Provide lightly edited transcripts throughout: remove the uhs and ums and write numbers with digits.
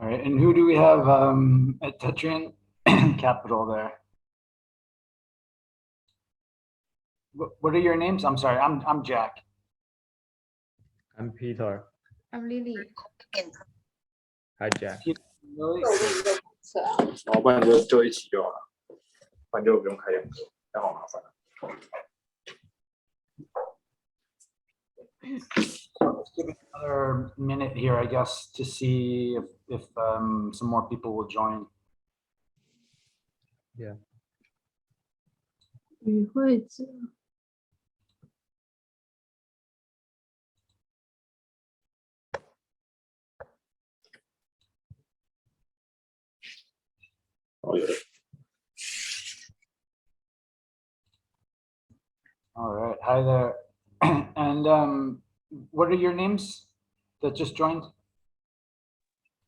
All right, and who do we have at Tetrian Capital there? What are your names? I'm sorry, I'm Jack. I'm Peter. I'm Lily. Hi, Jack. Lily? 不然就一起就好了，不然就不用开两个，这样好麻烦。 Let's give it another minute here, I guess, to see if some more people will join. Yeah. 与会者 哦，有的。 All right, hi there. And what are your names that just joined?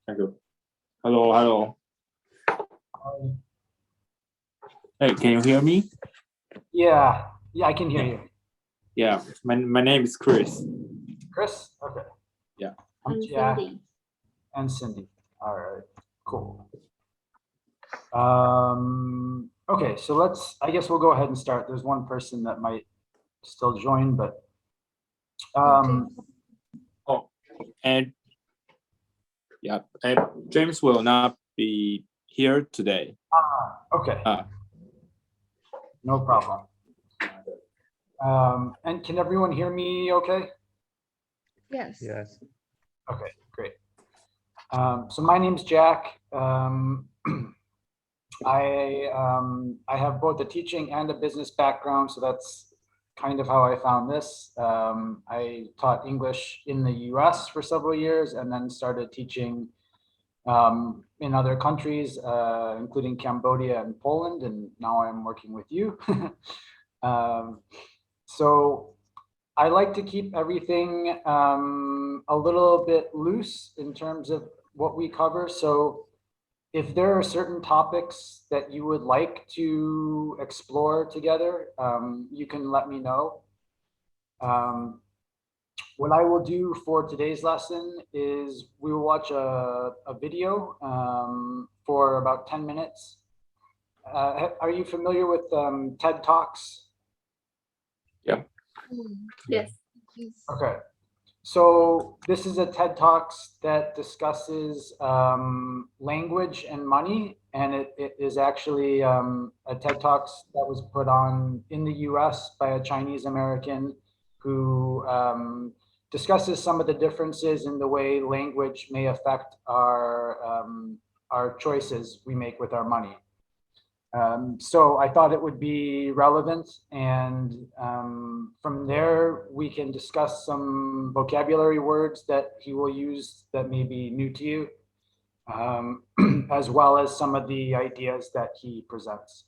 那个 ，Hello. Hey, can you hear me? Yeah, I can hear you. Yeah, my name is Chris. Chris? Okay. Yeah. I'm and Jack Cindy. and Cindy. All right, cool. Okay, so I guess we'll go ahead and start. There's one person that might still join, but And yeah, and James will not be here today. okay. No problem. And can everyone hear me okay? Yes. Yes. Okay, great. So my name's Jack. I have both a teaching and a business background, so that's kind of how I found this. I taught English in the US for several years and then started teaching in other countries, including Cambodia and Poland, and now I'm working with you. So I like to keep everything a little bit loose in terms of what we cover. So if there are certain topics that you would like to explore together, you can let me know. What I will do for today's lesson is we will watch a video for about 10 minutes. Are you familiar with TED Talks? Yes. Okay. So this is a TED Talks that discusses language and money, and it is actually a TED Talks that was put on in the US by a Chinese American who discusses some of the differences in the way language may affect our choices we make with our money. So I thought it would be relevant, and from there we can discuss some vocabulary words that he will use that may be new to you, as well as some of the ideas that he presents.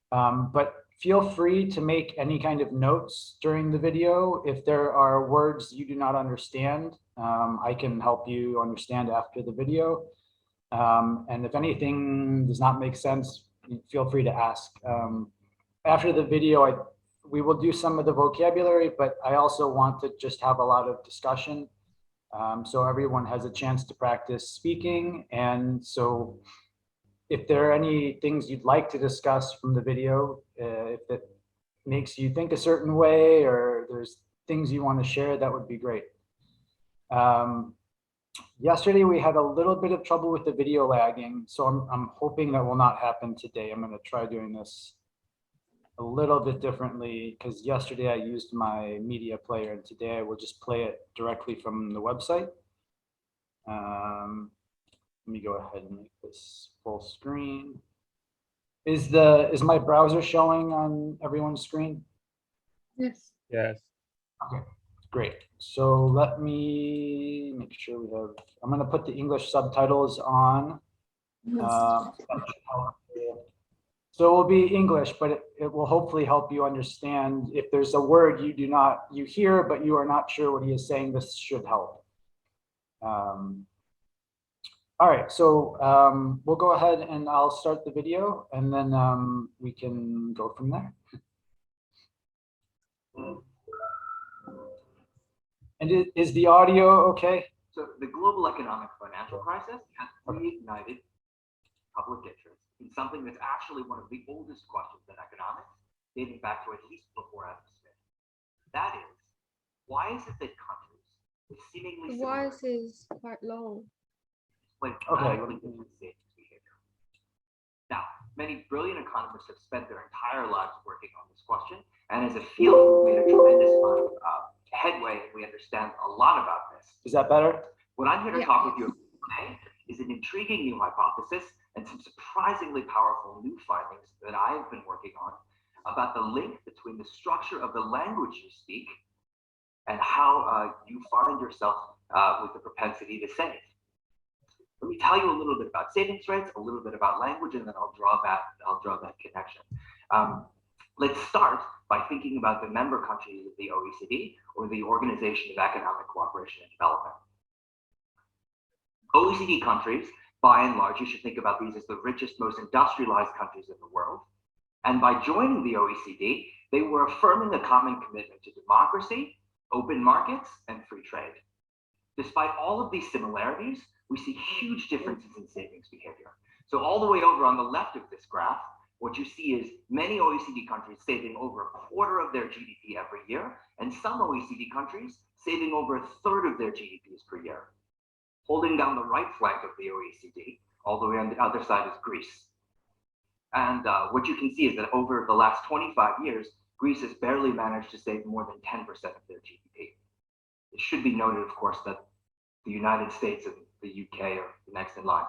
But feel free to make any kind of notes during the video. If there are words you do not understand, I can help you understand after the video. And if anything does not make sense, feel free to ask. After the video, we will do some of the vocabulary, but I also want to just have a lot of discussion. So everyone has a chance to practice speaking. And so if there are any things you'd like to discuss from the video, if it makes you think a certain way, or there's things you want to share, that would be great. Yesterday we had a little bit of trouble with the video lagging, so I'm hoping that will not happen today. I'm going to try doing this a little bit differently, because yesterday I used my media player, and today I will just play it directly from the website. Let me go ahead and make this full screen. Is my browser showing on everyone's screen? Yes. Yes. Okay, great. So let me make sure we have, I'm going to put the English subtitles on. So it will be English, but it will hopefully help you understand. If there's a word you hear, but you are not sure what he is saying, this should help. All right, so we'll go ahead and I'll start the video, and then we can go from there. And is the audio okay? So the global economic financial crisis has reignited public interest in something that's actually one of the oldest questions in economics, dating back to at least before Adam Smith. That is, why is it that countries with seemingly The similar voice is quite low. display Okay. dramatically different savings behavior? Now, many brilliant economists have spent their entire lives working on this question, and as a field, we've made a tremendous amount of headway, and we understand a lot about this. Is that better? What I'm here to Yeah. talk with you about today is an intriguing new hypothesis and some surprisingly powerful new findings that I've been working on about the link between the structure of the language you speak and how you find yourself with the propensity to save. Let me tell you a little bit about savings rates, a little bit about language, and then I'll draw that connection. Let's start by thinking about the member countries of the OECD, or the Organization of Economic Cooperation and Development. OECD countries, by and large, you should think about these as the richest, most industrialized countries in the world. And by joining the OECD, they were affirming a common commitment to democracy, open markets, and free trade. Despite all of these similarities, we see huge differences in savings behavior. So all the way over on the left of this graph, what you see is many OECD countries saving over a quarter of their GDP every year, and some OECD countries saving over a third of their GDPs per year. Holding down the right flank of the OECD, all the way on the other side is Greece. And what you can see is that over the last 25 years, Greece has barely managed to save more than 10% of their GDP. It should be noted, of course, that the United States and the UK are next in line.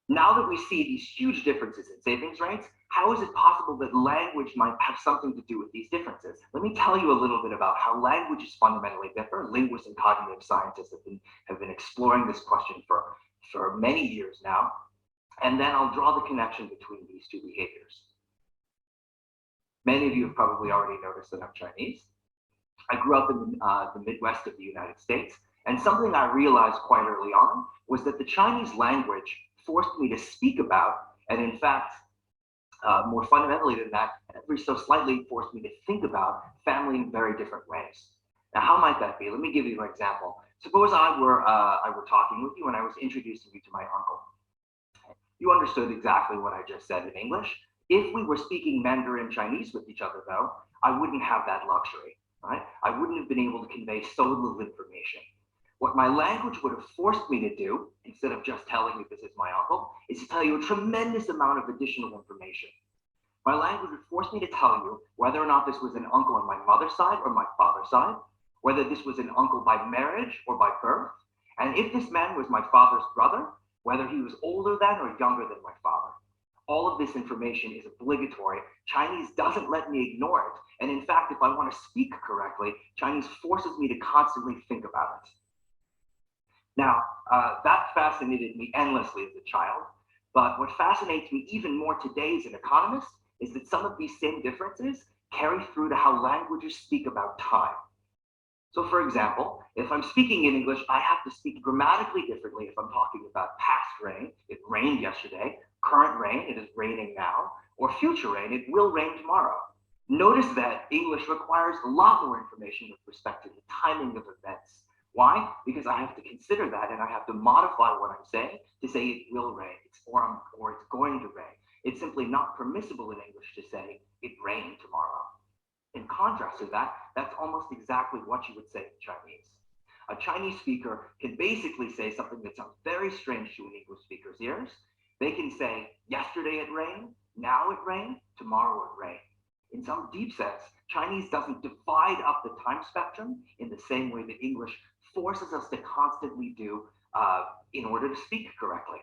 Now that we see these huge differences in savings rates, how is it possible that language might have something to do with these differences? Let me tell you a little bit about how languages fundamentally differ. Linguists and cognitive scientists have been exploring this question for many years now. And then I'll draw the connection between these two behaviors. Many of you have probably already noticed that I'm Chinese. I grew up in the Midwest of the United States, and something I realized quite early on was that the Chinese language forced me to speak about, and in fact, more fundamentally than that, every so slightly forced me to think about family in very different ways. Now, how might that be? Let me give you an example. Suppose I were talking with you and I was introducing you to my uncle. You understood exactly what I just said in English. If we were speaking Mandarin Chinese with each other, though, I wouldn't have that luxury, right? I wouldn't have been able to convey so little information. What my language would have forced me to do, instead of just telling you this is my uncle, is to tell you a tremendous amount of additional information. My language would force me to tell you whether or not this was an uncle on my mother's side or my father's side, whether this was an uncle by marriage or by birth, and if this man was my father's brother, whether he was older than or younger than my father. All of this information is obligatory. Chinese doesn't let me ignore it. And in fact, if I want to speak correctly, Chinese forces me to constantly think about it. Now, that fascinated me endlessly as a child. But what fascinates me even more today as an economist is that some of these same differences carry through to how languages speak about time. So for example, if I'm speaking in English, I have to speak grammatically differently if I'm talking about past rain, it rained yesterday, current rain, it is raining now, or future rain, it will rain tomorrow. Notice that English requires a lot more information with respect to the timing of events. Why? Because I have to consider that and I have to modify what I'm saying to say it will rain or it's going to rain. It's simply not permissible in English to say it rained tomorrow. In contrast to that, that's almost exactly what you would say in Chinese. A Chinese speaker can basically say something that sounds very strange to an English speaker's ears. They can say, yesterday it rained, now it rained, tomorrow it rained. In some deep sense, Chinese doesn't divide up the time spectrum in the same way that English forces us to constantly do in order to speak correctly.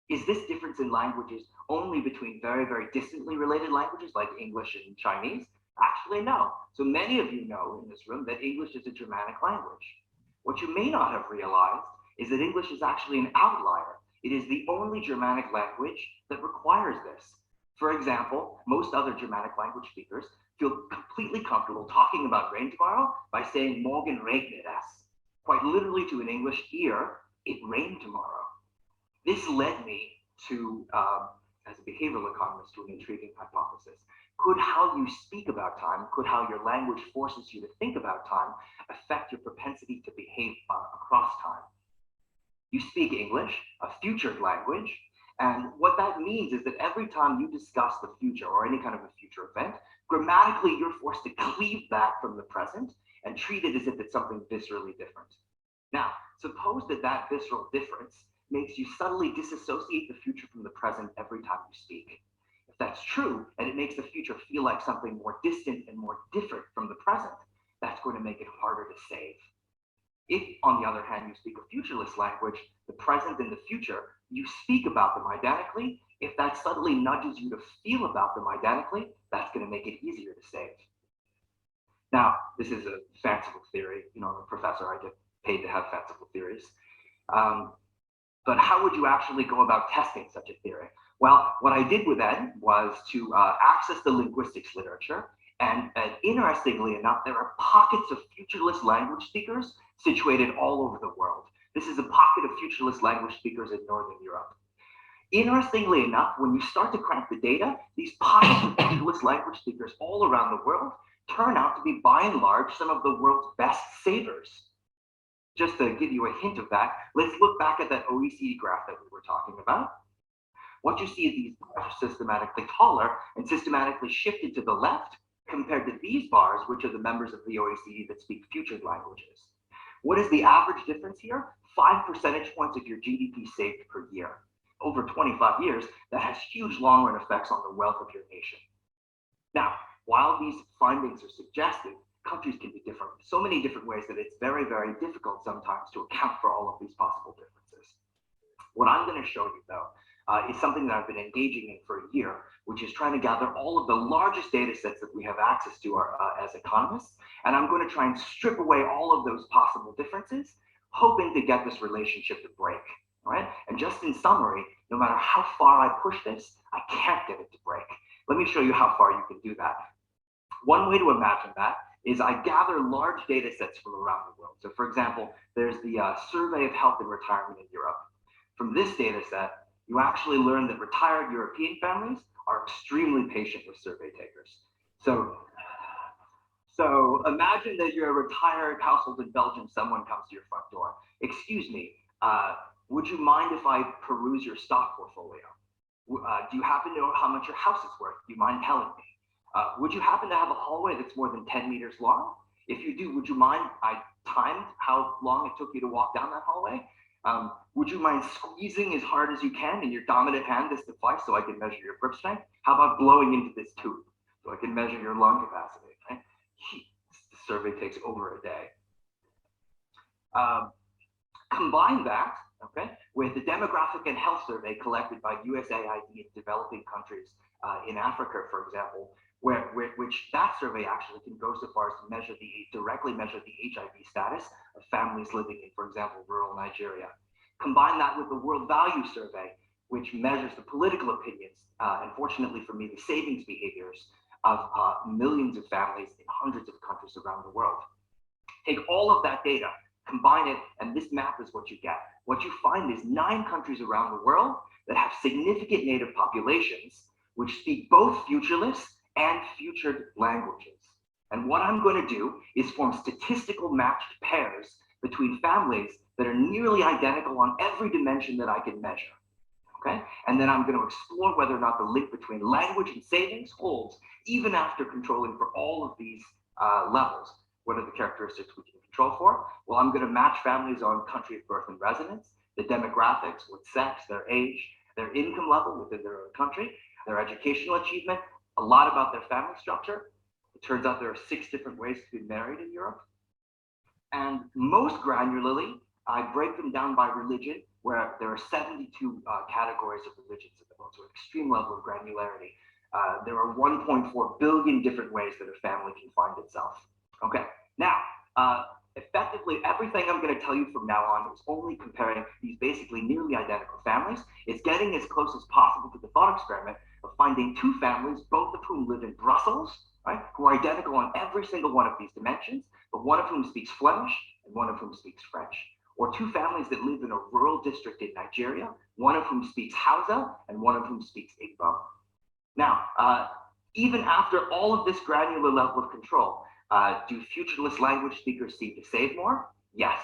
Is this difference in languages only between very, very distantly related languages like English and Chinese? Actually, no. So many of you know in this room that English is a Germanic language. What you may not have realized is that English is actually an outlier. It is the only Germanic language that requires this. For example, most other Germanic language speakers feel completely comfortable talking about rain tomorrow by saying morgen regnet es. Quite literally to an English ear, it rained tomorrow. This led me to as a behavioral economist to an intriguing hypothesis. Could how you speak about time, could how your language forces you to think about time affect your propensity to behave across time? You speak English, a futured language, and what that means is that every time you discuss the future or any kind of a future event, grammatically you're forced to cleave that from the present and treat it as if it's something viscerally different. Now, suppose that that visceral difference makes you subtly disassociate the future from the present every time you speak. If that's true, and it makes the future feel like something more distant and more different from the present, that's going to make it harder to save. If, on the other hand, you speak a futureless language, the present and the future, you speak about them identically. If that subtly nudges you to feel about them identically, that's going to make it easier to save. Now, this is a fanciful theory. You know, I'm a professor, I get paid to have fanciful theories. But how would you actually go about testing such a theory? Well, what I did with Ed was to access the linguistics literature. And interestingly enough, there are pockets of futureless language speakers situated all over the world. This is a pocket of futureless language speakers in Northern Europe. Interestingly enough, when you start to crack the data, these pockets of futureless language speakers all around the world turn out to be, by and large, some of the world's best savers. Just to give you a hint of that, let's look back at that OECD graph that we were talking about. What you see is these bars are systematically taller and systematically shifted to the left compared to these bars, which are the members of the OECD that speak futured languages. What is the average difference here? 5 percentage points of your GDP saved per year. Over 25 years, that has huge long-run effects on the wealth of your nation. Now, while these findings are suggestive, countries can be different in so many different ways that it's very, very difficult sometimes to account for all of these possible differences. What I'm going to show you, though, is something that I've been engaging in for a year, which is trying to gather all of the largest data sets that we have access to as economists. And I'm going to try and strip away all of those possible differences, hoping to get this relationship to break. All right? And just in summary, no matter how far I push this, I can't get it to break. Let me show you how far you can do that. One way to imagine that is I gather large data sets from around the world. So for example, there's the Survey of Health and Retirement in Europe. From this data set, you actually learn that retired European families are extremely patient with survey takers. So imagine that you're a retired household in Belgium, someone comes to your front door. Excuse me, would you mind if I peruse your stock portfolio? Do you happen to know how much your house is worth? Do you mind telling me? Would you happen to have a hallway that's more than 10 meters long? If you do, would you mind I timed how long it took you to walk down that hallway? Would you mind squeezing as hard as you can in your dominant hand this device so I can measure your grip strength? How about blowing into this tube so I can measure your lung capacity? Okay? The survey takes over a day. Combine that, okay, with the demographic and health survey collected by USAID in developing countries in Africa, for example, which that survey actually can go so far as to directly measure the HIV status of families living in, for example, rural Nigeria. Combine that with the World Value Survey, which measures the political opinions, and fortunately for me, the savings behaviors of millions of families in hundreds of countries around the world. Take all of that data, combine it, and this map is what you get. What you find is 9 countries around the world that have significant native populations, which speak both futureless and futured languages. And what I'm going to do is form statistical matched pairs between families that are nearly identical on every dimension that I can measure. Okay? And then I'm going to explore whether or not the link between language and savings holds even after controlling for all of these levels. What are the characteristics we can control for? Well, I'm going to match families on country of birth and residence, the demographics, what sex, their age, their income level within their own country, their educational achievement, a lot about their family structure. It turns out there are 6 different ways to be married in Europe. And most granularly, I break them down by religion, where there are 72 categories of religions at the moment, so an extreme level of granularity. There are 1.4 billion different ways that a family can find itself. Okay, now, effectively, everything I'm going to tell you from now on is only comparing these basically nearly identical families. It's getting as close as possible to the thought experiment of finding 2 families, both of whom live in Brussels, right, who are identical on every single one of these dimensions, but one of whom speaks Flemish and one of whom speaks French. or two families that live in a rural district in Nigeria, one of whom speaks Hausa and one of whom speaks Igbo. Now, even after all of this granular level of control, do futureless language speakers seem to save more? Yes.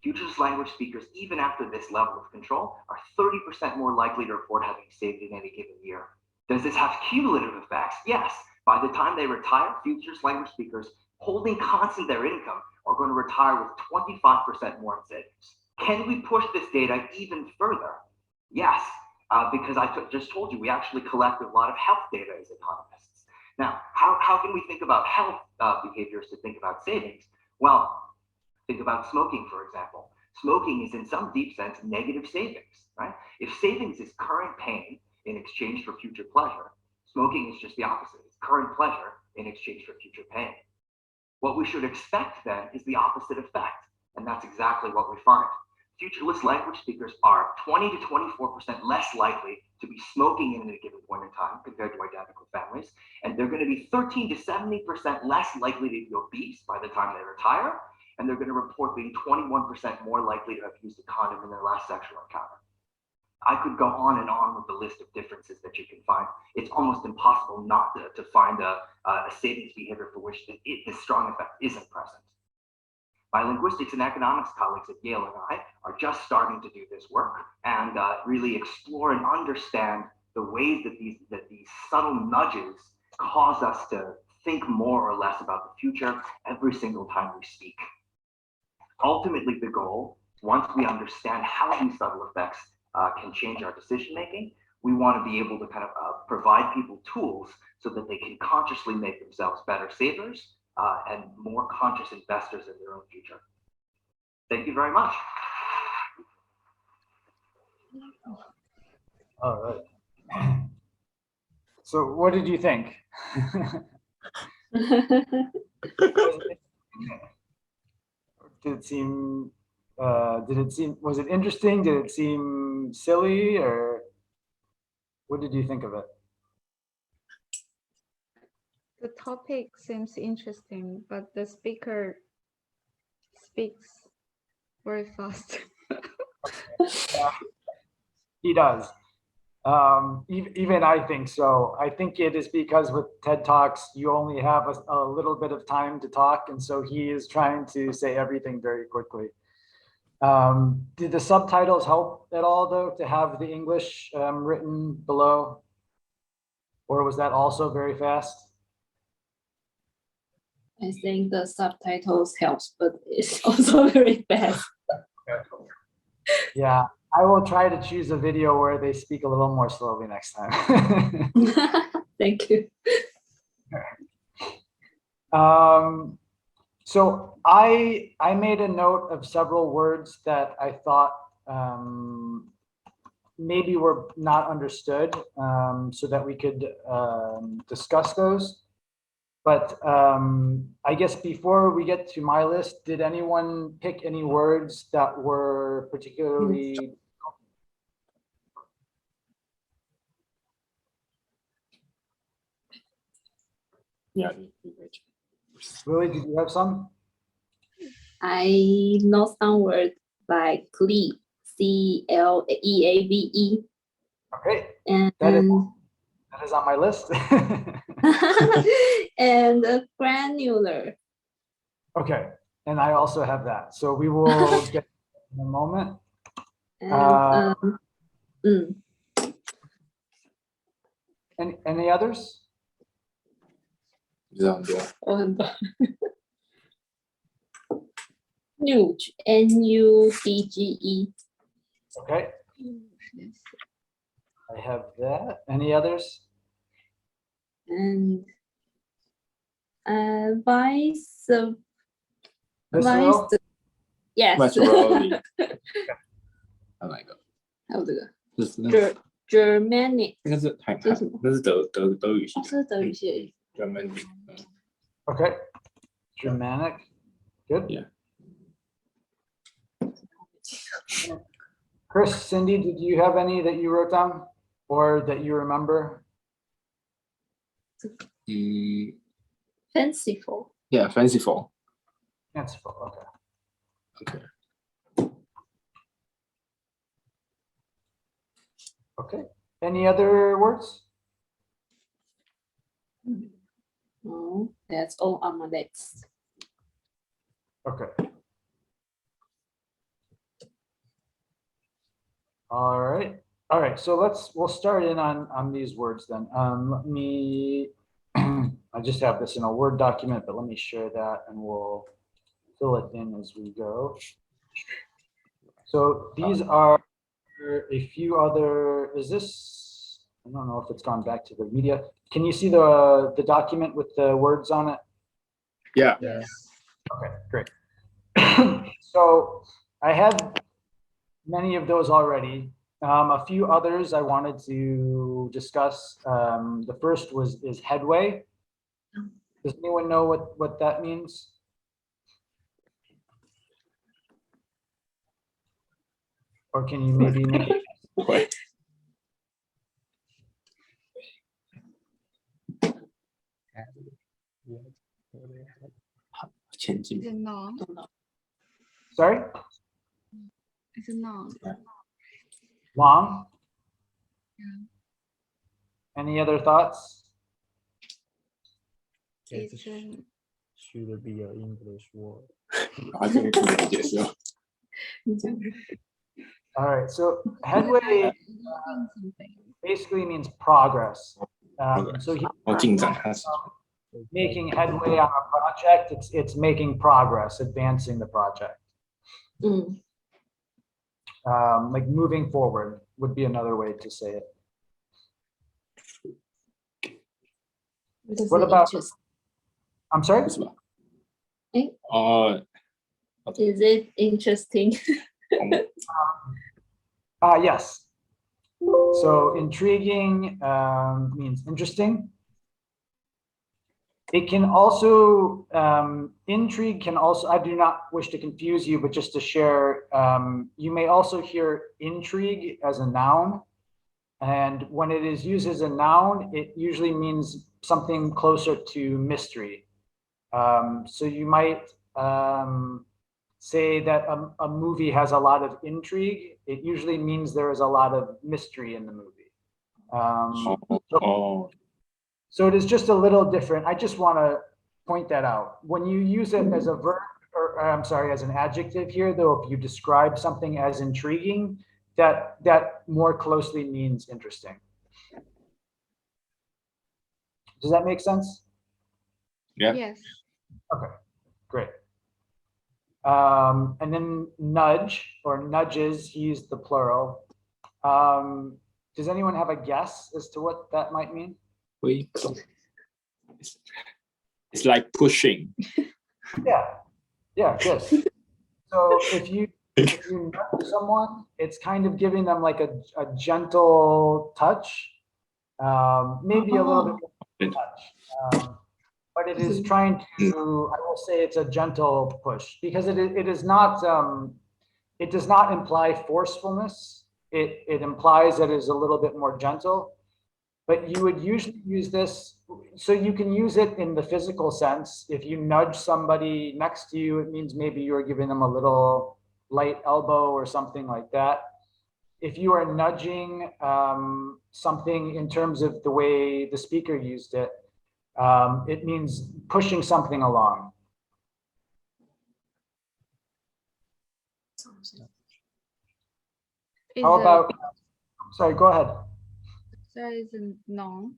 Futureless language speakers, even after this level of control, are 30% more likely to report having saved in any given year. Does this have cumulative effects? Yes. By the time they retire, futureless language speakers holding constant their income are going to retire with 25% more in savings. Can we push this data even further? Yes, because I just told you we actually collect a lot of health data as economists. Now, how can we think about health behaviors to think about savings? Well, think about smoking, for example. Smoking is in some deep sense negative savings, right? If savings is current pain in exchange for future pleasure, smoking is just the opposite. It's current pleasure in exchange for future pain. What we should expect then is the opposite effect, and that's exactly what we find. Futureless language speakers are 20 to 24% less likely to be smoking in a given point in time compared to identical families, and they're going to be 13 to 70% less likely to be obese by the time they retire, and they're going to report being 21% more likely to have used a condom in their last sexual encounter. I could go on and on with the list of differences that you can find. It's almost impossible not to find a savings behavior for which this strong effect isn't present. My linguistics and economics colleagues at Yale and I are just starting to do this work and really explore and understand the ways that these subtle nudges cause us to think more or less about the future every single time we speak. Ultimately, the goal, once we understand how these subtle effects can change our decision making, we want to be able to kind of provide people tools so that they can consciously make themselves better savers and more conscious investors in their own future. Thank you very much. All right. So what did you think? Was it interesting? Did it seem silly, or what did you think of it? The topic seems interesting, but the speaker speaks very fast. Yeah, he does. Even I think so. I think it is because with TED Talks, you only have a little bit of time to talk, and so he is trying to say everything very quickly. Did the subtitles help at all, though, to have the English written below? Or was that also very fast? I think the subtitles helps, but it's also very fast. Yeah, I will try to choose a video where they speak a little more slowly next time. Thank you. So I made a note of several words that I thought maybe were not understood, so that we could discuss those. But I guess before we get to my list, did anyone pick any words that were particularly? Yeah. Lily, did you have some? I know some words like cleave, CLEAVE, Okay, and that is on my list. and granular. Okay, and I also have that. So we will get in a moment. And Any others? 这样多。很多 Nuge, NUDGE. Okay, I have that. Any others? And vice, Visceral? yes. Viscerally. 还有哪一个？还有这个这是那个 Germanic， 那个是台这是什么？那是德语系哦，这是德语系的意思。 Germanic。 Okay, Germanic. Good. Yeah. Chris, Cindy, did you have any that you wrote down or that you remember? Fanciful. Yeah, fanciful. Fanciful. Okay. Okay. Okay. Any other words? No, that's all on my list. Okay. All right. All right. So we'll start in on these words then. Let me, I just have this in a Word document, but let me share that and we'll fill it in as we go. So these are a few other, is this, I don't know if it's gone back to the media. Can you see the document with the words on it? Yeah. Yeah. Okay, great. So I have many of those already. A few others I wanted to discuss. The first is headway. Does anyone know what that means? Or can you maybe make it? 不会。前进 It's a noun. Don't know. Sorry? It's a noun. Long? Yeah. Any other thoughts? It It's an should be an English word. 然后这个可以解释哦。你讲 All right, so headway doing something. basically means progress. Progress. So here, 哦，进展，它是 making headway on a project, it's making progress, advancing the project. Like moving forward would be another way to say it. What about- I'm sorry? 不是吧？ 哎。哦， Is it interesting? Yes. So intriguing means interesting. It can also, intrigue can also, I do not wish to confuse you, but just to share, you may also hear intrigue as a noun. And when it is used as a noun, it usually means something closer to mystery. So you might say that a movie has a lot of intrigue. It usually means there is a lot of mystery in the movie. 哦， So it is just a little different. I just want to point that out. When you use it as a verb, or I'm sorry, as an adjective here, though, if you describe something as intriguing, that more closely means interesting. Does that make sense? Yeah. Yes. Okay, great. And then nudge or nudges, he used the plural. Does anyone have a guess as to what that might mean? 挥动。It's like pushing. Yeah, good. So if you nudge someone, it's kind of giving them like a gentle touch, maybe a little bit more touch. But it is trying to, I will say it's a gentle push because it is not, it does not imply forcefulness. It implies that it is a little bit more gentle, but you would usually use this. So you can use it in the physical sense. If you nudge somebody next to you, it means maybe you're giving them a little light elbow or something like that. If you are nudging something in terms of the way the speaker used it, it means pushing something along. Is How a, about, sorry, go ahead. so is a noun.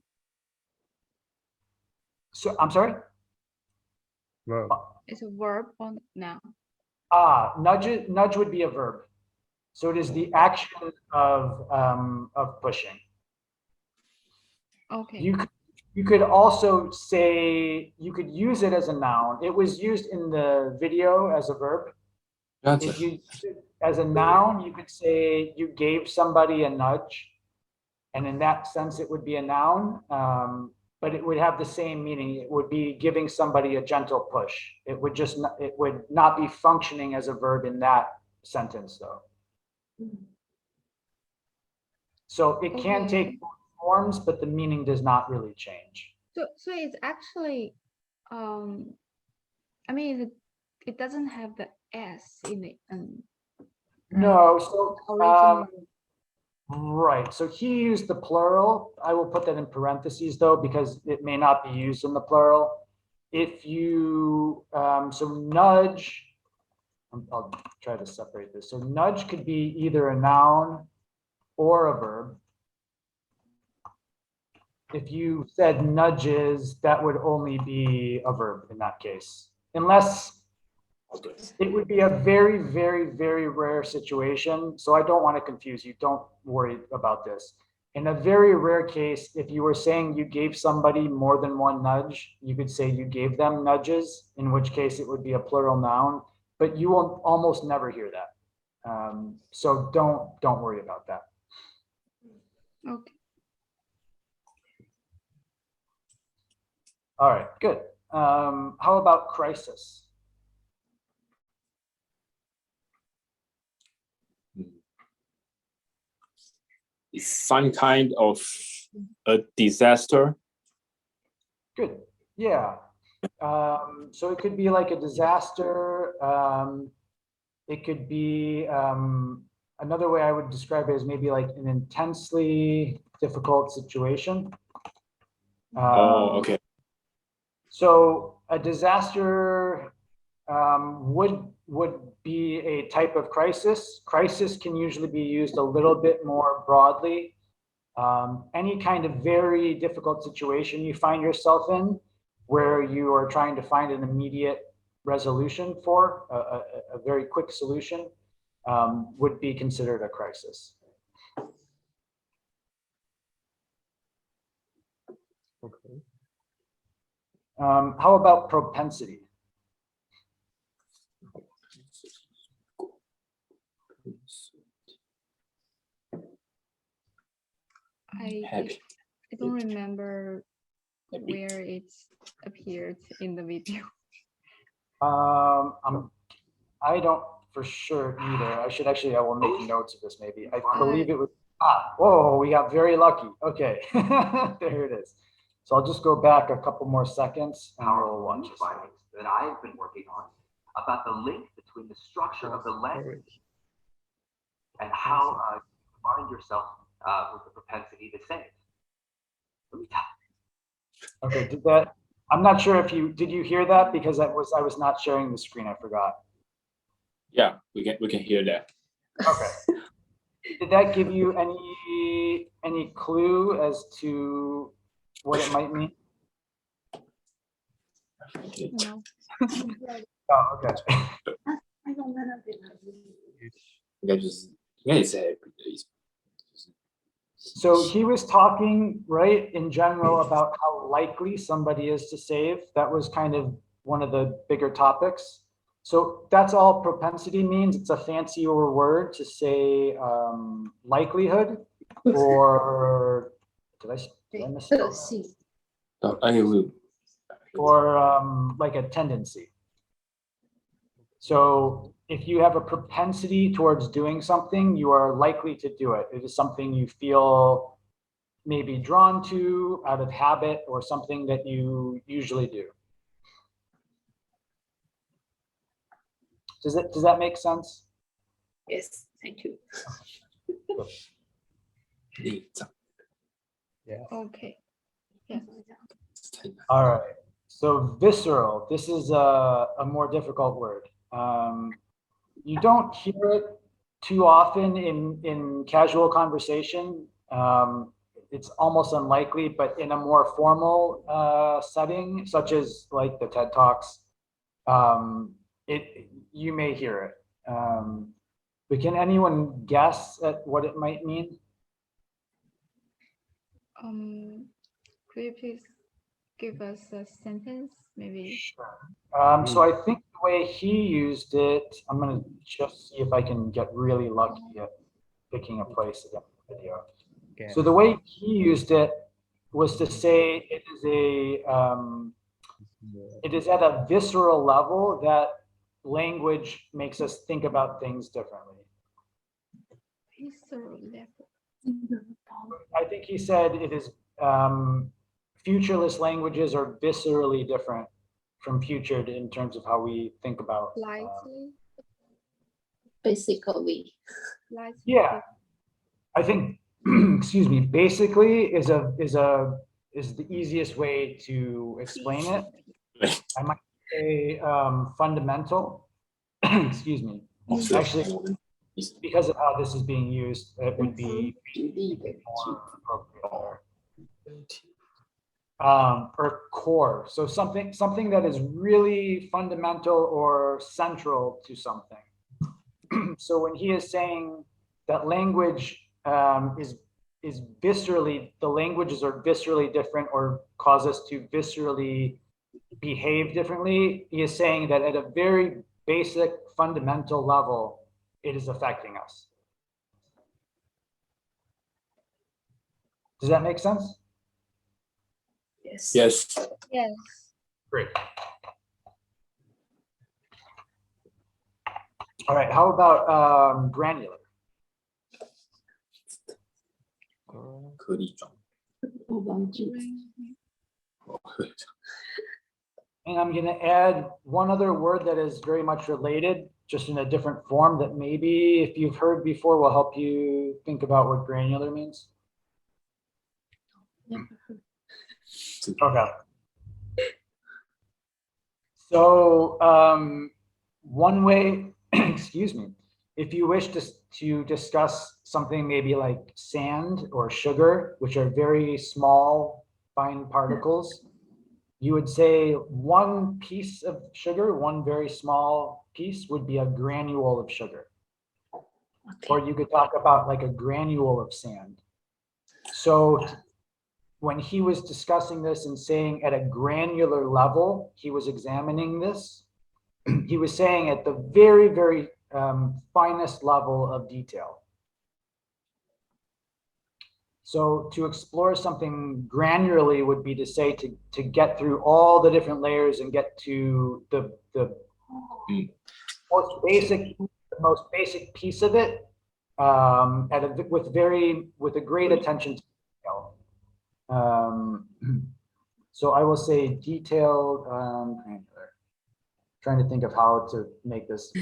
So I'm sorry? Verb. It's a verb or noun. Nudge would be a verb. So it is the action of pushing. Okay. You could also say, you could use it as a noun. It was used in the video as a verb. 这样子 If you use it as a noun, you could say you gave somebody a nudge. And in that sense, it would be a noun, but it would have the same meaning. It would be giving somebody a gentle push. It would just, it would not be functioning as a verb in that sentence though. So it can Okay. take forms, but the meaning does not really change. So it's actually, I mean, it doesn't have the S in it. No, so Original. Right, so he used the plural. I will put that in parentheses though, because it may not be used in the plural. If you, so nudge, I'll try to separate this. So nudge could be either a noun or a verb. If you said nudges, that would only be a verb in that case, unless it would be a very, very, very rare situation. So I don't want to confuse you. Don't worry about this. In a very rare case, if you were saying you gave somebody more than one nudge, you could say you gave them nudges, in which case it would be a plural noun, but you will almost never hear that. So don't worry about that. Okay. All right, good. How about crisis? It's some kind of a disaster. Good. Yeah. So it could be like a disaster. It could be another way I would describe it is maybe like an intensely difficult situation. Oh, okay. So a disaster would be a type of crisis. Crisis can usually be used a little bit more broadly. Any kind of very difficult situation you find yourself in where you are trying to find an immediate resolution for a very quick solution would be considered a crisis. Okay. How about propensity? Happy. I don't remember where it's appeared in the video. I don't for sure either. I will make notes of this maybe. I believe it was, whoa, we got very lucky. Okay, there it is. So I'll just go back a couple more seconds and we'll watch this. Findings that I've been working on about the link between the structure of the language and how you find yourself with the propensity to save. Let me tell you. Okay, I'm not sure if did you hear that? Because I was not sharing the screen, I forgot. Yeah, we can hear that. Okay. Did that give you any clue as to what it might mean? No. Oh, okay. So he was talking, right, in general about how likely somebody is to save. That was kind of one of the bigger topics. So that's all propensity means. It's a fancier word to say likelihood, or did I misspell that? Or like a tendency. So if you have a propensity towards doing something, you are likely to do it. It is something you feel maybe drawn to out of habit or something that you usually do. Does that make sense? Yes, thank you. Yeah. Okay. Yeah. All right. So visceral, this is a more difficult word. You don't hear it too often in casual conversation. It's almost unlikely, but in a more formal setting, such as like the TED Talks, you may hear it. But can anyone guess at what it might mean? Could you please give us a sentence, maybe? Sure. So I think the way he used it, I'm gonna just see if I can get really lucky at picking a place again in the video. Okay. So the way he used it was to say it is at a visceral level that language makes us think about things differently. Visceral level. I think he said it is futureless languages are viscerally different from futured in terms of how we think about. Slightly. Basically, Yeah. I think, excuse me, basically is the easiest way to explain it. I might say fundamental. Excuse me. Actually, because of how this is being used, it would be more appropriate there. Or core. So something that is really fundamental or central to something. So when he is saying that language is viscerally, the languages are viscerally different or cause us to viscerally behave differently, he is saying that at a very basic fundamental level, it is affecting us. Does that make sense? Yes. Yes. Yes. Great. All right, how about granular? 颗粒状。我忘记。 And I'm going to add one other word that is very much related, just in a different form that maybe if you've heard before will help you think about what granular means. Okay. So one way, excuse me, if you wish to discuss something maybe like sand or sugar, which are very small, fine particles, you would say one piece of sugar, one very small piece would be a granule of sugar. Or you could talk about like a granule of sand. So when he was discussing this and saying at a granular level, he was examining this, he was saying at the very, very finest level of detail. So to explore something granularly would be to say to get through all the different layers and get to the most basic piece of it with a great attention to detail. So I will say detailed granular. Trying to think of how to make this.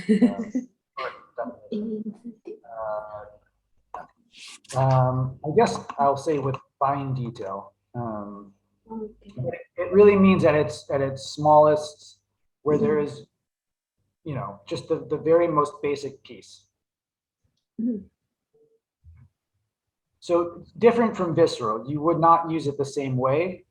I guess I'll say with fine detail. It really means at its smallest, where there is, just the very most basic piece. So different from visceral, you would not use it the same way.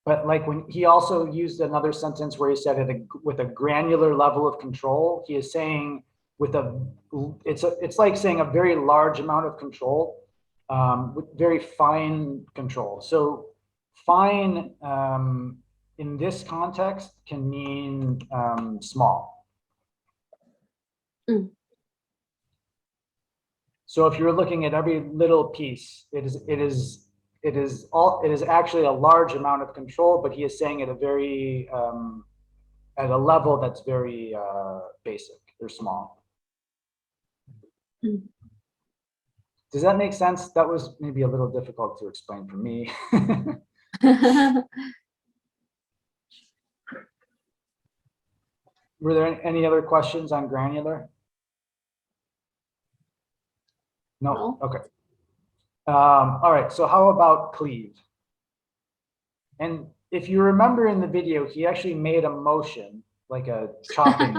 But like when he also used another sentence where he said with a granular level of control, he is saying it's like saying a very large amount of control, with very fine control. So fine in this context can mean small. So if you're looking at every little piece, it is actually a large amount of control, but he is saying at a level that's very basic or small. Does that make sense? That was maybe a little difficult to explain for me. Were there any other questions on granular? No? Okay. All right, so how about cleave? And if you remember in the video, he actually made a motion, like a chopping.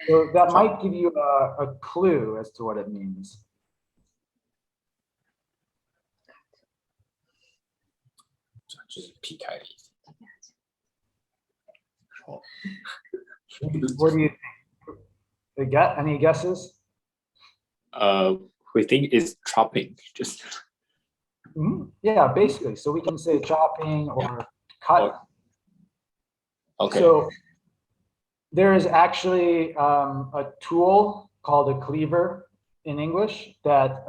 So that might give you a clue as to what it means. What do you think? Any guesses? We think it's chopping. Just yeah, basically. So we can say chopping or cut. Okay. So there is actually a tool called a cleaver in English that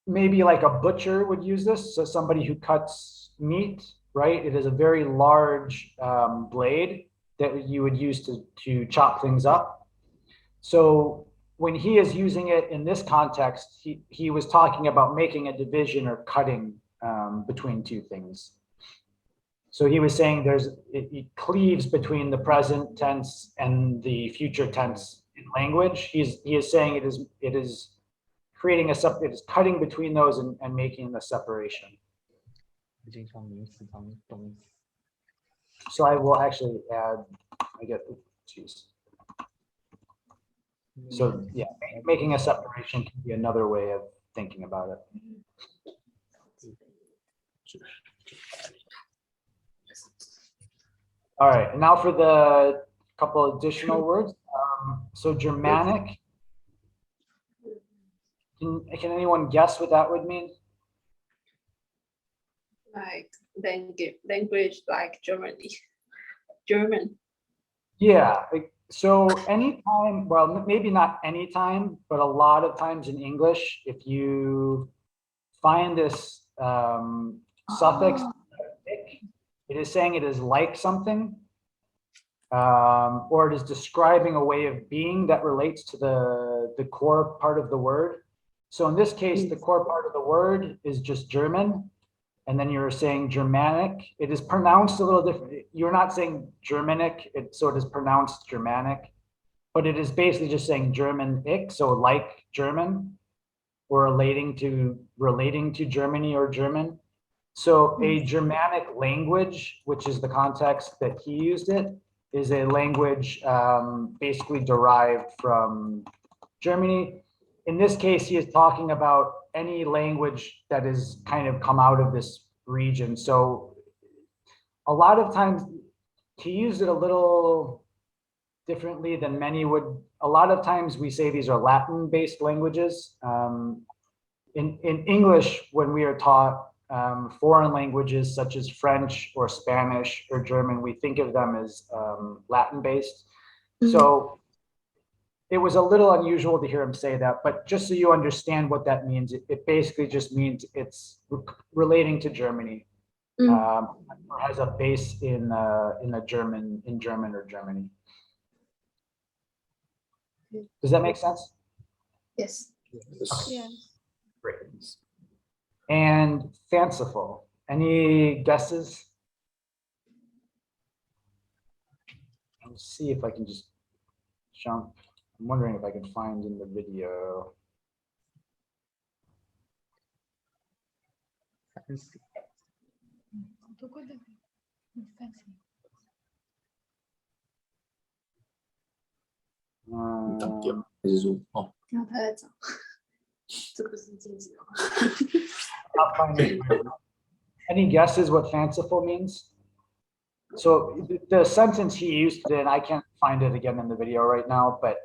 maybe like a butcher would use this. So somebody who cuts meat, right? It is a very large blade that you would use to chop things up. So when he is using it in this context, he was talking about making a division or cutting between two things. So he was saying it cleaves between the present tense and the future tense in language. He is saying it is creating it is cutting between those and making the separation. 经常名词当动词。 So I will actually add, I get, geez. So yeah, making a separation can be another way of thinking about it. All right, and now for the couple additional words. So Germanic. Can anyone guess what that would mean? Like language like Germany. German. Yeah, so anytime, well, maybe not anytime, but a lot of times in English, if you find this suffix, it is saying it is like something, or it is describing a way of being that relates to the core part of the word. So in this case, the core part of the word is just German, and then you're saying Germanic. It is pronounced a little different. You're not saying Germanic, so it is pronounced Germanic, but it is basically just saying Germanic, so like German, or relating to Germany or German. So a Germanic language, which is the context that he used it, is a language basically derived from Germany. In this case, he is talking about any language that is kind of come out of this region. So a lot of times he used it a little differently than many would. A lot of times we say these are Latin-based languages. In English, when we are taught foreign languages such as French or Spanish or German, we think of them as Latin-based. So it was a little unusual to hear him say that, but just so you understand what that means, it basically just means it's relating to Germany, or has a base in German or Germany. Does that make sense? Yes. Yes. Great. And fanciful. Any guesses? Let's see if I can just jump. I'm wondering if I can find in the video. Fancy.还是说哦，然后他在找，这个是禁止的。 Not finding it. Any guesses what fanciful means? So the sentence he used today, and I can't find it again in the video right now, but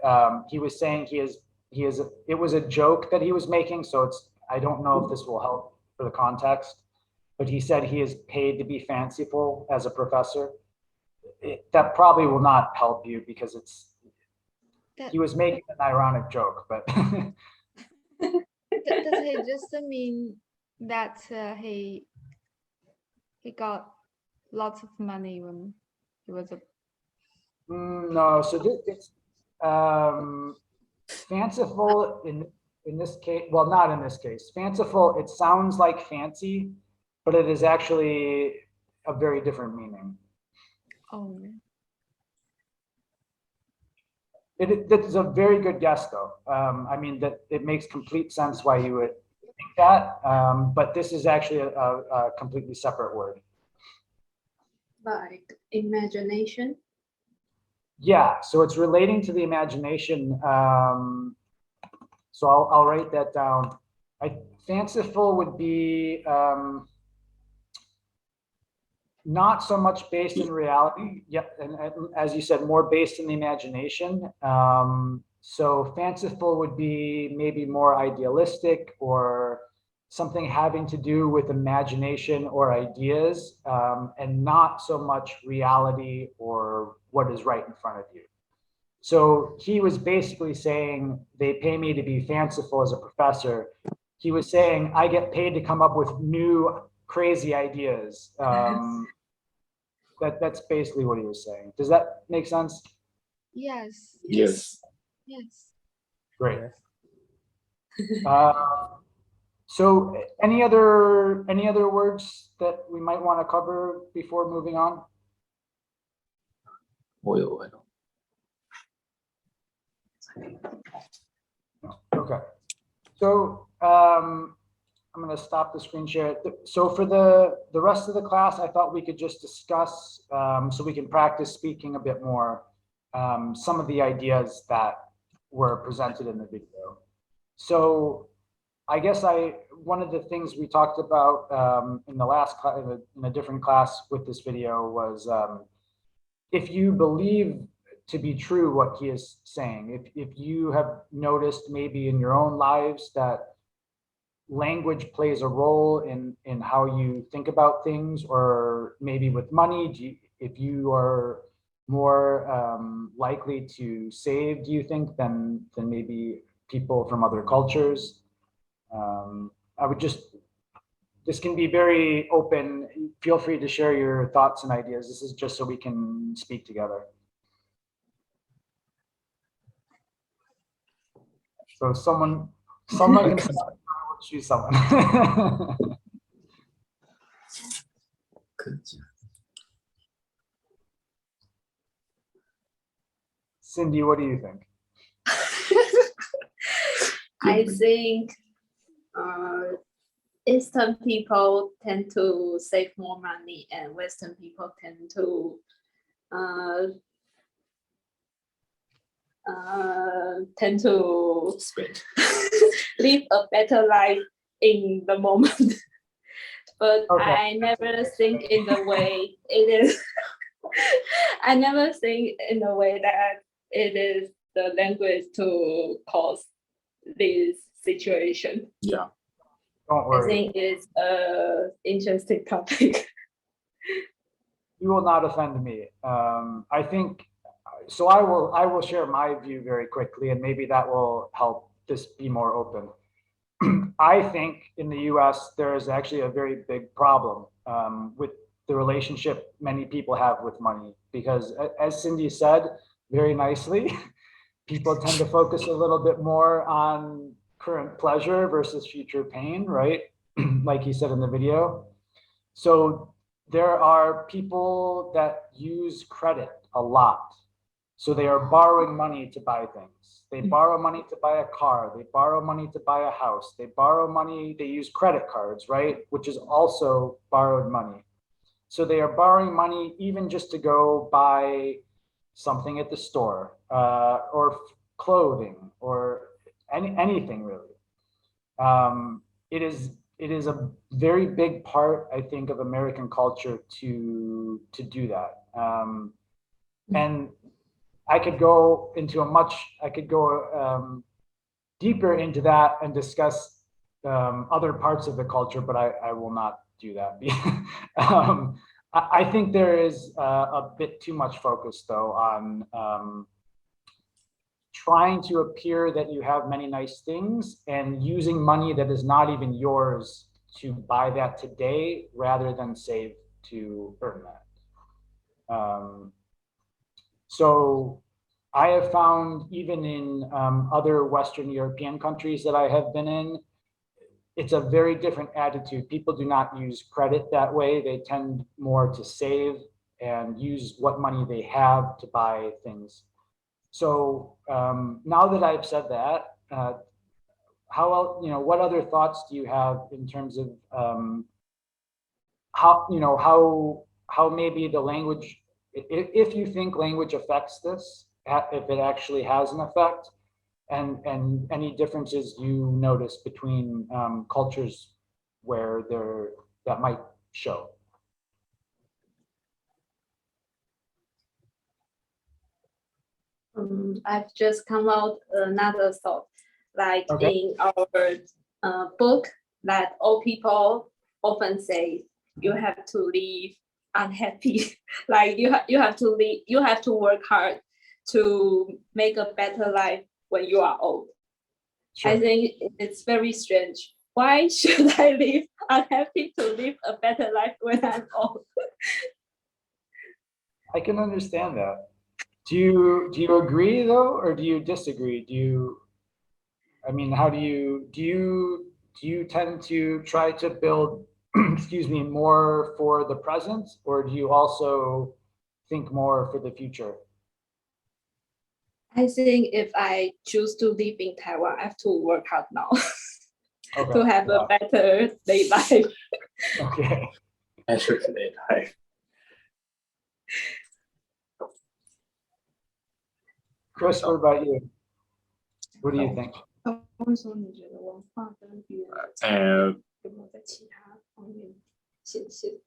he was saying it was a joke that he was making. So I don't know if this will help for the context, but he said he is paid to be fanciful as a professor. That probably will not help you because he was making an ironic joke, but Does he just mean that he got lots of money when he was a no. So it's fanciful in this case. Well, not in this case. Fanciful. It sounds like fancy, but it is actually a very different meaning. oh It's a very good guess, though. I mean, that it makes complete sense why you would think that, but this is actually a completely separate word. Like imagination. Yeah, so it's relating to the imagination. So I'll write that down. Fanciful would be not so much based in reality, yeah, and as you said, more based in the imagination. So fanciful would be maybe more idealistic or something having to do with imagination or ideas, and not so much reality or what is right in front of you. So he was basically saying, they pay me to be fanciful as a professor. He was saying, I get paid to come up with new crazy ideas. That's basically what he was saying. Does that make sense? yes. yes. Yes. Great. Yes. So any other words that we might want to cover before moving on? 我有 Okay. So I'm going to stop the screen share. So for the rest of the class, I thought we could just discuss, so we can practice speaking a bit more, some of the ideas that were presented in the video. So I guess one of the things we talked about in the last class, in a different class with this video was, if you believe to be true what he is saying, if you have noticed maybe in your own lives that language plays a role in how you think about things, or maybe with money, if you are more likely to save, do you think, than maybe people from other cultures? I would this can be very open. Feel free to share your thoughts and ideas. This is just so we can speak together. So someone can start. I will choose someone. Cindy, what do you think? I think Eastern people tend to save more money, and Western people tend to Spend. live a better life in the moment. But Okay. I never think in the way it is. I never think in the way that it is the language to cause this situation. Yeah. Don't I worry. think it's an interesting topic. You will not offend me. I think so. I will share my view very quickly, and maybe that will help this be more open. I think in the US, there is actually a very big problem with the relationship many people have with money, because as Cindy said very nicely, people tend to focus a little bit more on current pleasure versus future pain, right? Like he said in the video. So there are people that use credit a lot. So they are borrowing money to buy things. They borrow money to buy a car. They borrow money to buy a house. They borrow money, they use credit cards, right? Which is also borrowed money. So they are borrowing money even just to go buy something at the store, or clothing, or anything really. It is a very big part, I think, of American culture to do that. And I could go deeper into that and discuss other parts of the culture, but I will not do that. I think there is a bit too much focus, though, on trying to appear that you have many nice things and using money that is not even yours to buy that today, rather than save to earn that. So I have found, even in other Western European countries that I have been in, it's a very different attitude. People do not use credit that way. They tend more to save and use what money they have to buy things. So now that I've said that, how else, what other thoughts do you have in terms of how maybe the language, if you think language affects this, if it actually has an effect, and any differences you notice between cultures where that might show? I've just come out another thought, like Okay. in our book, that all people often say you have to live unhappy, like you have to live, you have to work hard to make a better life when you are old. Sure. I think it's very strange. Why should I live unhappy to live a better life when I'm old? I can understand that. Do you agree though, or do you disagree? How do you tend to try to build, excuse me, more for the present, or do you also think more for the future? I think if I choose to live in Taiwan, I have to work hard now Okay. to have a better day life. Okay. Actually, like Chris, what about you? What do you think? 为什么你觉得文化跟语言有没有在其他方面显现？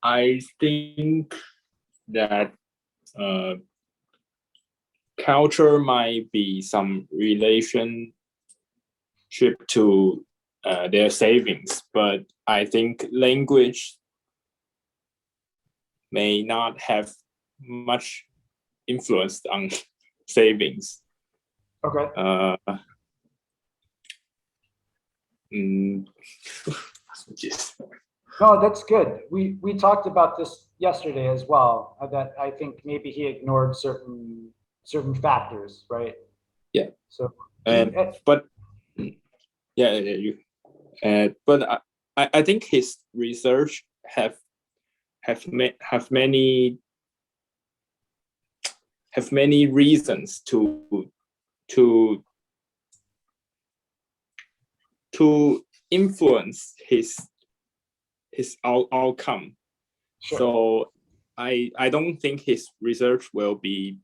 I think that culture might be some relationship to their savings, but I think language may not have much influence on savings. Okay. Yes. No, that's good. We talked about this yesterday as well, that I think maybe he ignored certain factors, right? Yeah. So But yeah, you. But I think his research have many reasons to influence his outcome. sure. So I don't think his research will be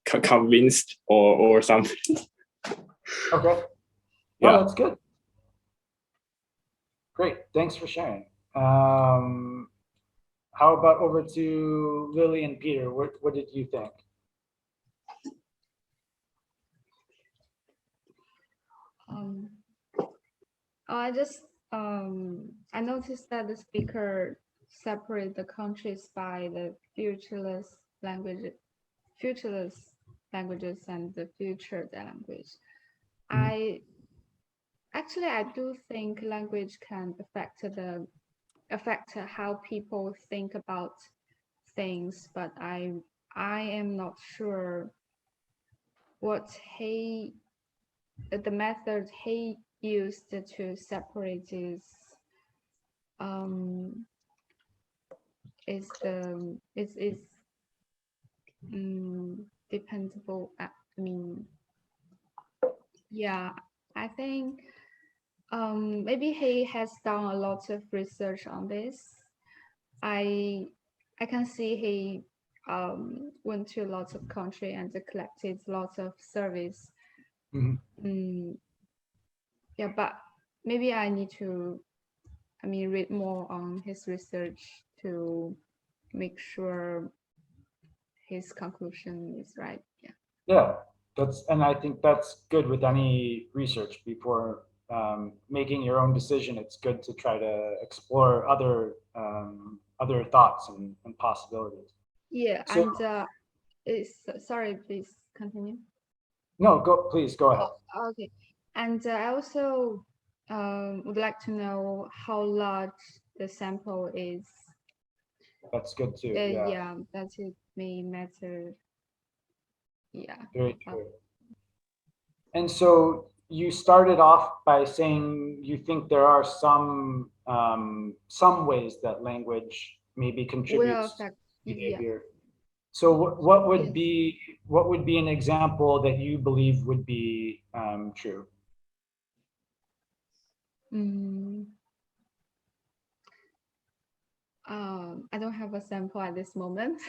convinced or something. Okay. Yeah. Oh, that's good. Great. Thanks for sharing. How about over to Lily and Peter? What did you think? I just I noticed that the speaker separate the countries by the futureless languages and the future language. I do think language can affect how people think about things, but I am not sure what the method he used to separate is dependable. I mean, yeah, I think maybe he has done a lot of research on this. I can see he went to lots of country and collected lots of surveys. Yeah, but maybe I need to read more on his research to make sure his conclusion is right. Yeah. Yeah, and I think that's good with any research. Before making your own decision, it's good to try to explore other thoughts and possibilities. Yeah, So, and sorry, please continue. No, please go ahead. Okay, and I also would like to know how large the sample is. That's good too. Yeah. Yeah, that it may matter. Yeah. Very true. And so you started off by saying you think there are some ways that language maybe Will contributes affect to yeah. behavior. So what would Yes. be an example that you believe would be true? I don't have a sample at this moment.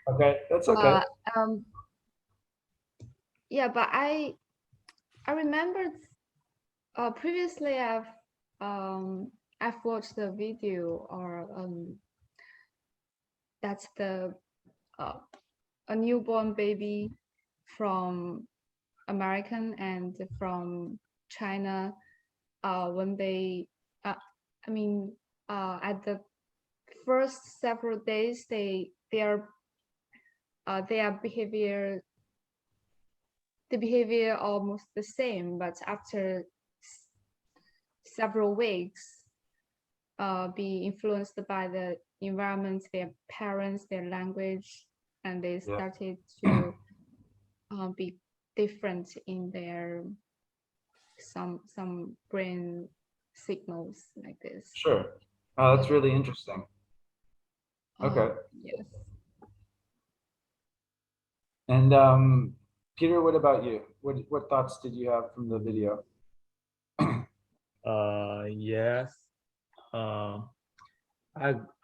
Okay, that's okay. Yeah, but I remembered previously I've watched the video or that's a newborn baby from American and from China when they at the first several days their behavior almost the same, but after several weeks be influenced by the environment, their parents, their language, and they started to be different in their some brain signals like this. Sure. That's really interesting. Okay. Yes. And Peter, what about you? What thoughts did you have from the video? Yes. I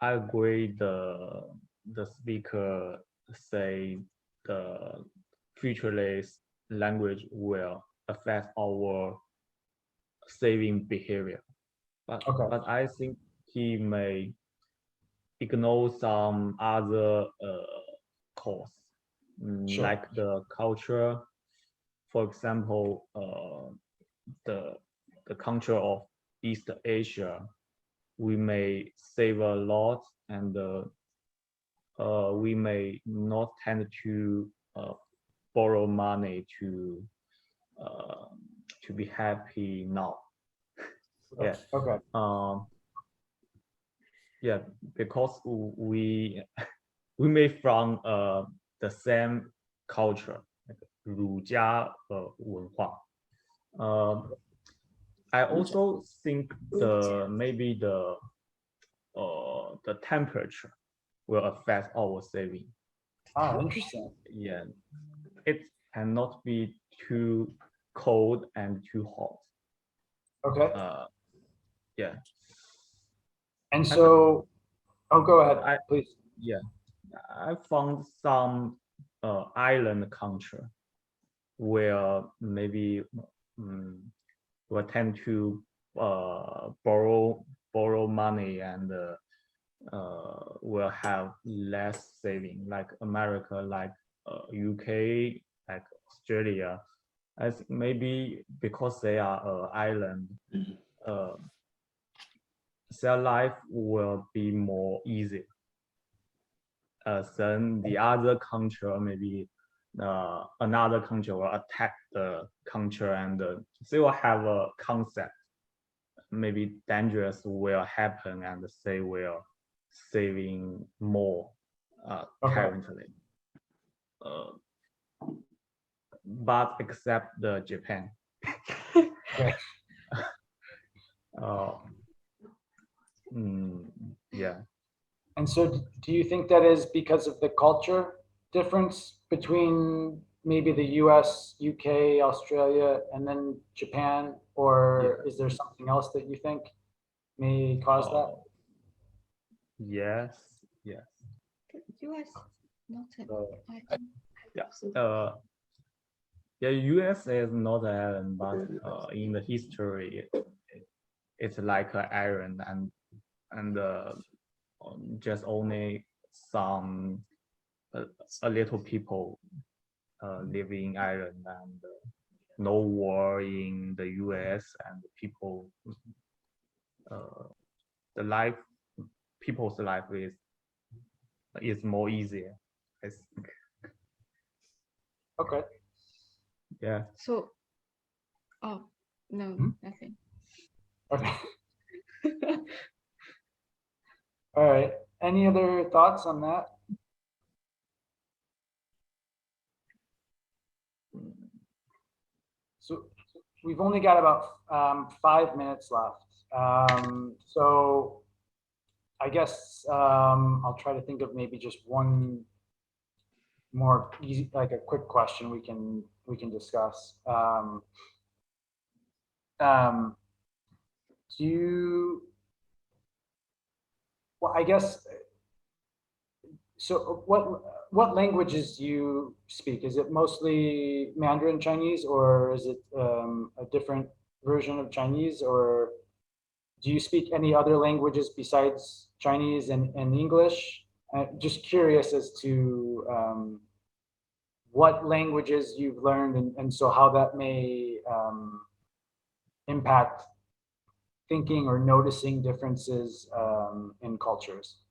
agree. The speaker say the futureless language will affect our saving behavior, Okay. but I think he may ignore some other cause, Sure. like the culture. For example, the culture of East Asia, we may save a lot, and we may not tend to borrow money to be happy now. Yeah. Okay. Yeah, because we we may from the same culture, like 儒家文化. I also think maybe the temperature will affect our saving. Ah, interesting. Yeah, it cannot be too cold and too hot. Okay. Yeah. And so, oh, go ahead, please. Yeah, I found some island country where maybe will tend to borrow money and will have less saving, like America, like UK, like Australia. I think maybe because they are an island, their life will be more easy. Then the other country, maybe another country will attack the country, and they will have a concept. Maybe dangerous will happen, and they will saving more currently. But except the Japan. Okay. Yeah. And so do you think that is because of the culture difference between maybe the US, UK, Australia, and then Japan? Or is there something else that you think may cause that? Yes. Yes. US, not Yeah. Yeah, US is not an island, but in the history, it's like an island, and just only some a little people live in Ireland, and no war in the US, and people people's life is more easier, I think. Okay. Yeah. So, oh no, nothing. Okay. All right. Any other thoughts on that? So we've only got about 5 minutes left. So I guess I'll try to think of maybe just one more easy, like a quick question we can discuss. Do you, well, I guess, so what languages do you speak? Is it mostly Mandarin Chinese, or is it a different version of Chinese, or do you speak any other languages besides Chinese and English? Just curious as to what languages you've learned, and so how that may impact thinking or noticing differences in cultures.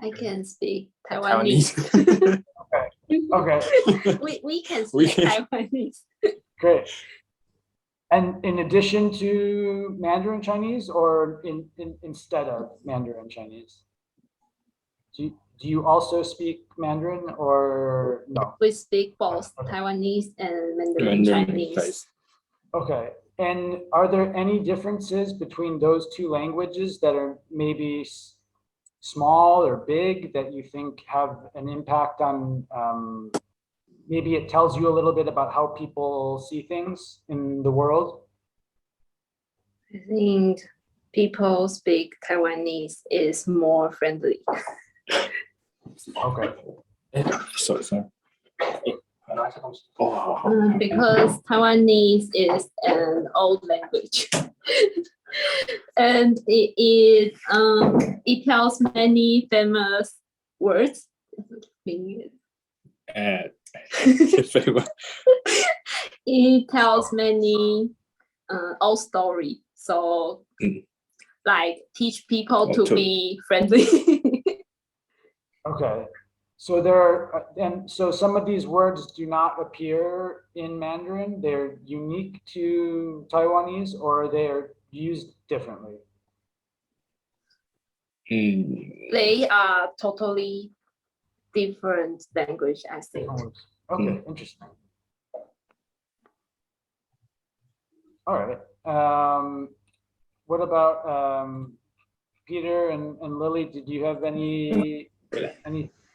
I can speak Taiwanese. Okay. we can speak Taiwanese. Great. And in addition to Mandarin Chinese, or instead of Mandarin Chinese? Do you also speak Mandarin, or no? We speak both Taiwanese and Mandarin Chinese. Okay. And are there any differences between those two languages that are maybe small or big that you think have an impact on, maybe it tells you a little bit about how people see things in the world? I think people speak Taiwanese is more friendly. Okay. sorry. Because Taiwanese is an old language. And it tells many famous words. It tells many old story. So like teach people to be friendly. Okay. So and so some of these words do not appear in Mandarin. They're unique to Taiwanese, or they're used differently. They are totally different language, I think. Okay, interesting. All right. What about Peter and Lily? Did you have any,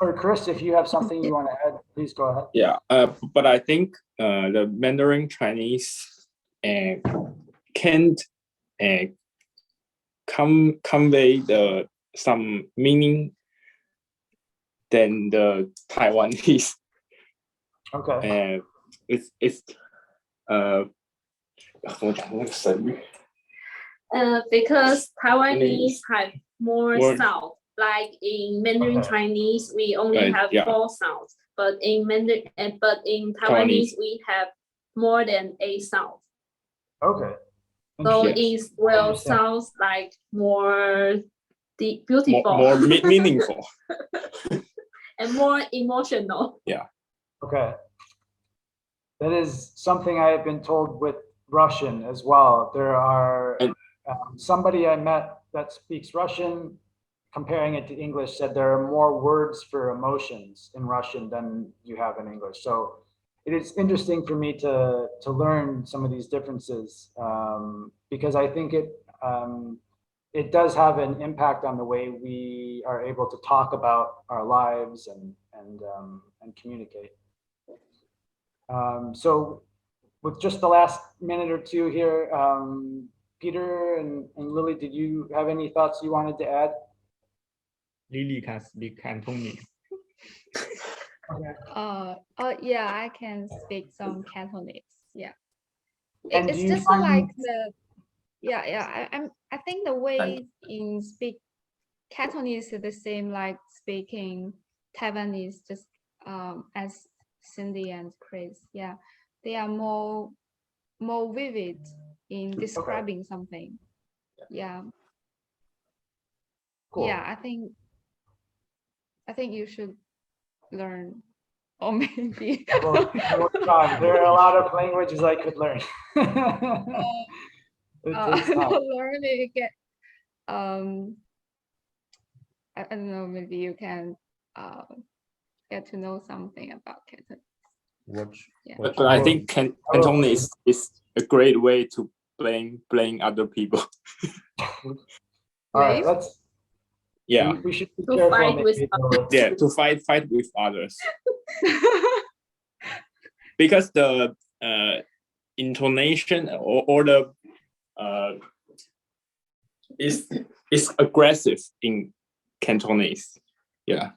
or Chris, if you have something you want to add, please go ahead. Yeah, but I think the Mandarin Chinese can't convey some meaning than the Taiwanese. Okay. It's because Taiwanese have more sound. Like in Mandarin Okay. Chinese, we only have 4 sounds, but in Taiwanese we have more than 8 sounds. Okay. So Interesting. it sounds like more beautiful, more meaningful, and more emotional. Yeah. Okay. That is something I have been told with Russian as well. There are somebody I met that speaks Russian, comparing it to English, said there are more words for emotions in Russian than you have in English. So it is interesting for me to learn some of these differences, because I think it does have an impact on the way we are able to talk about our lives and communicate. So with just the last minute or two here, Peter and Lily, did you have any thoughts you wanted to add? Lily can speak Cantonese. Yeah, I can speak some Cantonese. Yeah. And It's just like the, I think the way in speak Cantonese is the same like speaking Taiwanese, just as Cindy and Chris. Yeah, they are more vivid in describing something. Yeah. Cool. Yeah, I think you should learn, or maybe. Well, there are a lot of languages I could learn. It takes time. Learn it, get I don't know, maybe you can get to know something about Cantonese. But I think Cantonese is a great way to blame other people. All right, let's. Yeah. We should be To careful. fight with To fight with others. Because the intonation or the is aggressive in Cantonese. Yeah.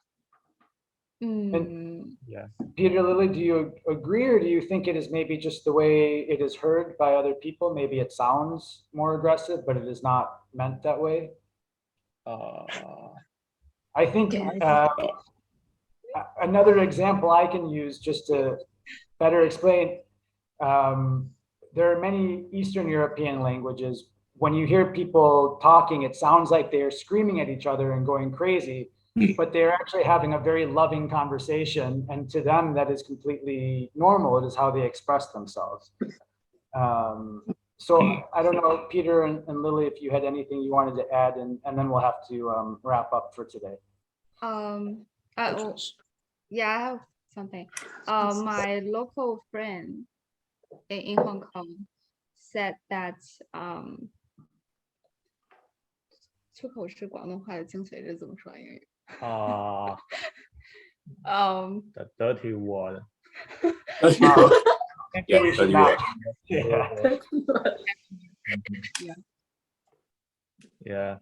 Yeah. Peter, Lily, do you agree, or do you think it is maybe just the way it is heard by other people? Maybe it sounds more aggressive, but it is not meant that way. I think another example I can use just to better explain. There are many Eastern European languages. When you hear people talking, it sounds like they're screaming at each other and going crazy, but they're actually having a very loving conversation. And to them, that is completely normal. It is how they express themselves. So I don't know, Peter and Lily, if you had anything you wanted to add, and then we'll have to wrap up for today. Yeah, I have something. My local friend in Hong Kong said that 出口是广东话的精髓是怎么说英语？ The dirty word. Thank you, we should not. Yeah. Yeah,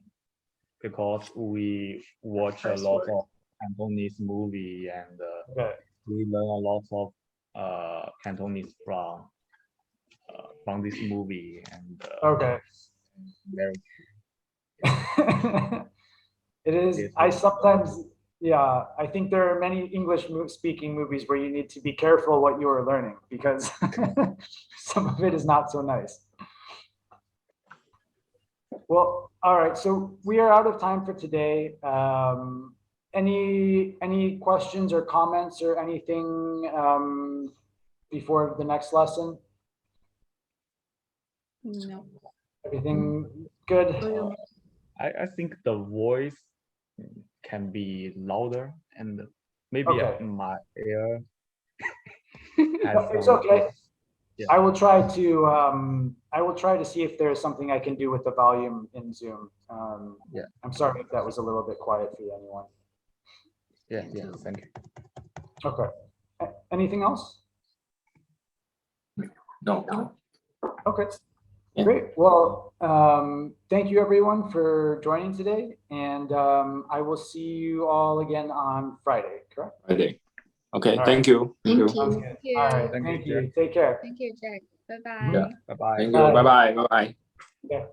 because we watch a First lot word. of Cantonese movie and Okay. we learn a lot of Cantonese from this movie and Okay. very It is. Yes, I yes. sometimes, yeah, I think there are many English speaking movies where you need to be careful what you are learning because some of it is not so nice. Well, all right. So we are out of time for today. Any questions or comments or anything before the next lesson? No. Everything good? I think the voice can be louder and maybe Okay. my ear No, it's some- okay. Yeah. I will try to see if there's something I can do with the volume in Zoom. Yeah. I'm sorry if that was a little bit quiet for anyone. Yeah, thank you. Okay. Anything else? No. Okay. Yeah. Great. Well, thank you everyone for joining today, and I will see you all again on Friday. Correct? Friday. Okay. All Thank you. Thank you. Sounds good. All right. Thank you, Thank you. Jack. Take care. Thank you, Jack. Bye bye. Yeah. Bye bye. Thank you. Bye. Bye bye. Yeah.